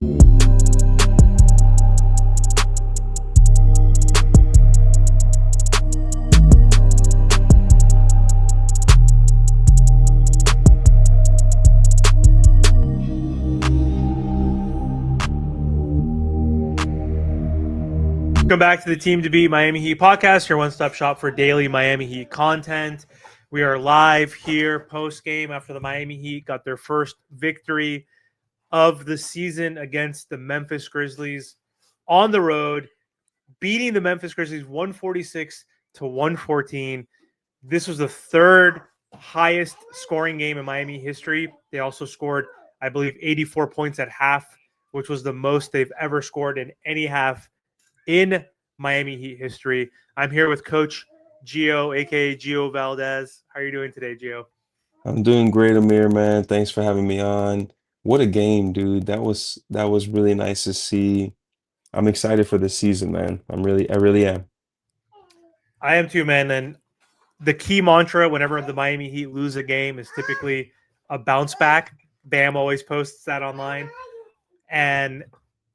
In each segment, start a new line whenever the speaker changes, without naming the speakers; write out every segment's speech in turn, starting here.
Welcome back to the Team to Beat Miami Heat podcast, your one-stop shop for daily Miami Heat content. We are live here post-game after the Miami Heat got their first victory of the season against the Memphis Grizzlies on the road, beating the Memphis Grizzlies 146-114. This was the third highest scoring game in Miami history. They also scored, I believe, 84 points at half, which was the most they've ever scored in any half in Miami Heat history. I'm here with Coach Geo, aka Geo Valdez. How are you doing today, Geo?
I'm doing great, Amir, man. Thanks for having me on. What a game, dude. That was really nice to see. I'm excited for the season, man. I really am.
I am too, man. And the key mantra whenever the Miami Heat lose a game is typically a bounce back. Bam always posts that online. And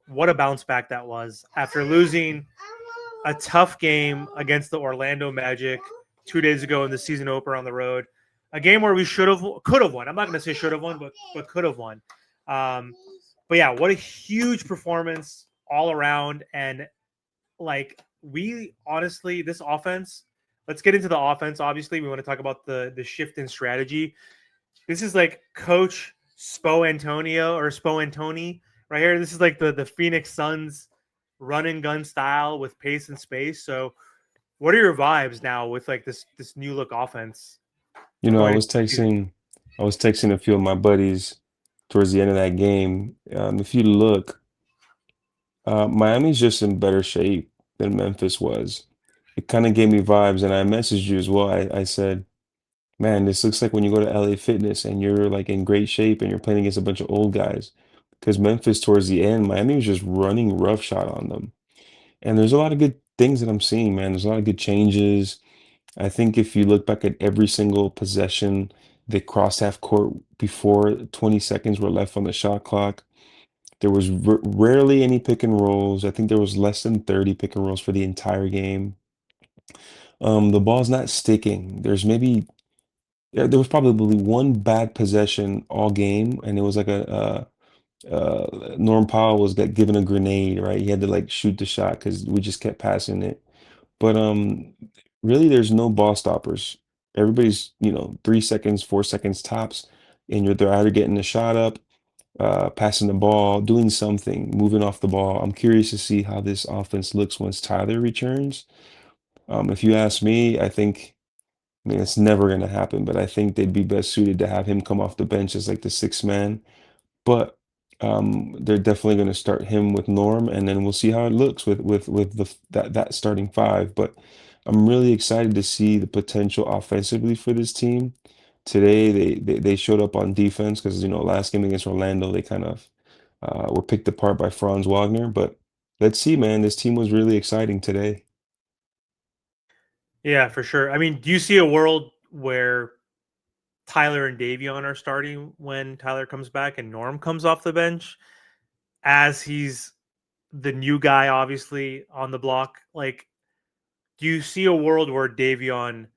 what a bounce back that was after losing a tough game against the Orlando Magic 2 days ago in the season opener on the road. A game where we could have won. I'm not going to say should have won, but could have won. But yeah, what a huge performance all around. And like we honestly, this offense, let's get into the offense. Obviously, we want to talk about the shift in strategy. This is like Coach Spoantoni right here. This is like the Phoenix Suns run and gun style with pace and space. So what are your vibes now with like this new look offense
You know, I
going into
was
the season?
texting, I was texting a few of my buddies towards the end of that game. If you look, Miami's just in better shape than Memphis was. It kind of gave me vibes, and I messaged you as well. I said, man, this looks like when you go to LA Fitness and you're like in great shape and you're playing against a bunch of old guys. Because Memphis, towards the end, Miami was just running roughshod on them. And there's a lot of good things that I'm seeing, man. There's a lot of good changes. I think if you look back at every single possession, they crossed half court before 20 seconds were left on the shot clock. There was rarely any pick and rolls. I think there was less than 30 pick and rolls for the entire game. The ball's not sticking. There was probably one bad possession all game, and it was like Norm Powell was given a grenade, right? He had to like shoot the shot because we just kept passing it. But really, there's no ball stoppers. Everybody's 3 seconds, 4 seconds tops, and they're either getting the shot up, passing the ball, doing something, moving off the ball. I'm curious to see how this offense looks once Tyler returns. If you ask me, I mean, it's never going to happen, but I think they'd be best suited to have him come off the bench as like the sixth man. But they're definitely going to start him with Norm, and then we'll see how it looks with that starting five. But I'm really excited to see the potential offensively for this team. Today they showed up on defense because last game against Orlando they kind of were picked apart by Franz Wagner. But let's see, man. This team was really exciting today.
Yeah, for sure. I mean, do you see a world where Tyler and Davion are starting when Tyler comes back and Norm comes off the bench as he's the new guy, obviously, on the block? Like, do you see a world where Davion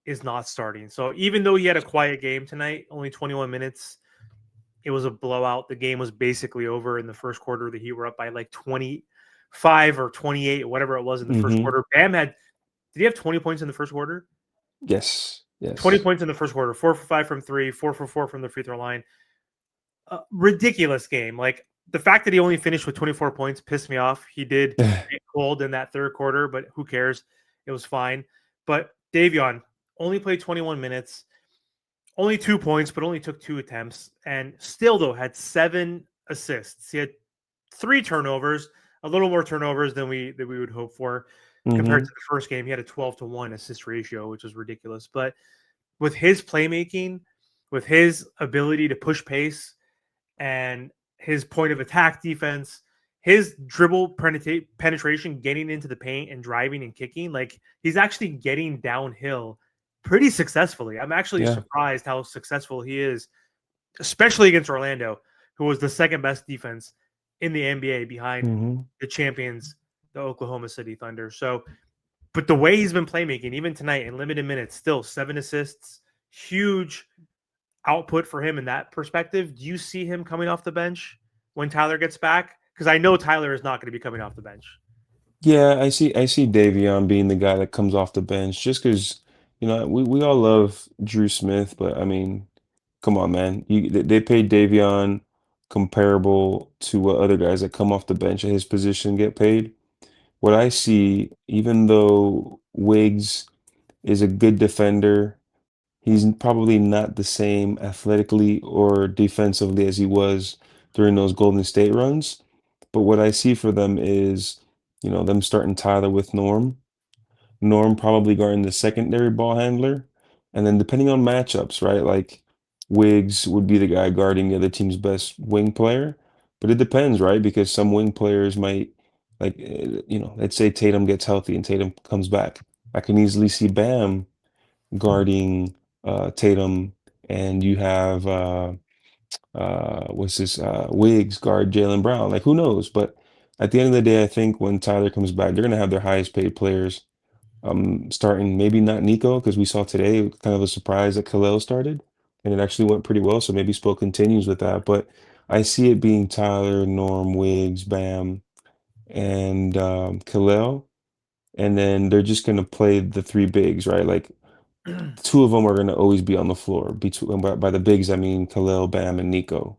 is not starting? So even though he had a quiet game tonight, only 21 minutes, it was a blowout. The game was basically over in the first quarter. The Heat were up by like 25 or 28, whatever it was in the first
Hmm.
quarter. Bam did he have 20 points in the first quarter?
Yes,
20
yes.
points in the first quarter, 4 for 5 from three, 4 for 4 from the free throw line. Ridiculous game. Like the fact that he only finished with 24 points pissed me off. He did get cold in that third quarter, but who cares? It was fine. But Davion only played 21 minutes, only 2 points, but only took 2 attempts, and still though had 7 assists. He had 3 turnovers, a little more turnovers than we would hope for compared
Hmm.
to the first game. He had a 12-to-1 assist ratio, which was ridiculous. But with his playmaking, with his ability to push pace and his point of attack defense, his dribble penetration, getting into the paint and driving and kicking, like he's actually getting downhill pretty successfully. I'm actually
Yeah.
surprised how successful he is, especially against Orlando, who was the second best defense in the NBA behind
Hmm.
the champions, the Oklahoma City Thunder. So, but the way he's been playmaking, even tonight in limited minutes, still 7 assists, huge output for him in that perspective. Do you see him coming off the bench when Tyler gets back? Because I know Tyler is not going to be coming off the bench.
Yeah, I see Davion being the guy that comes off the bench just because, we all love Drew Smith, but I mean, come on, man. They paid Davion comparable to what other guys that come off the bench at his position get paid. What I see, even though Wiggs is a good defender, he's probably not the same athletically or defensively as he was during those Golden State runs. But what I see for them is, them starting Tyler with Norm. Norm probably guarding the secondary ball handler. And then depending on matchups, right? Like Wiggs would be the guy guarding the other team's best wing player. But it depends, right? Because some wing players might, like, let's say Tatum gets healthy and Tatum comes back. I can easily see Bam guarding Tatum, and you have what's this Wiggs guard Jalen Brown. Like who knows? But at the end of the day, I think when Tyler comes back, they're gonna have their highest paid players. Starting maybe not Nico because we saw today kind of a surprise that Khalil started, and it actually went pretty well. So maybe Spo continues with that. But I see it being Tyler, Norm, Wiggs, Bam, and Khalil, and then they're just gonna play the three bigs, right? Like two of them are going to always be on the floor. By the bigs, I mean Khalil, Bam, and Nico.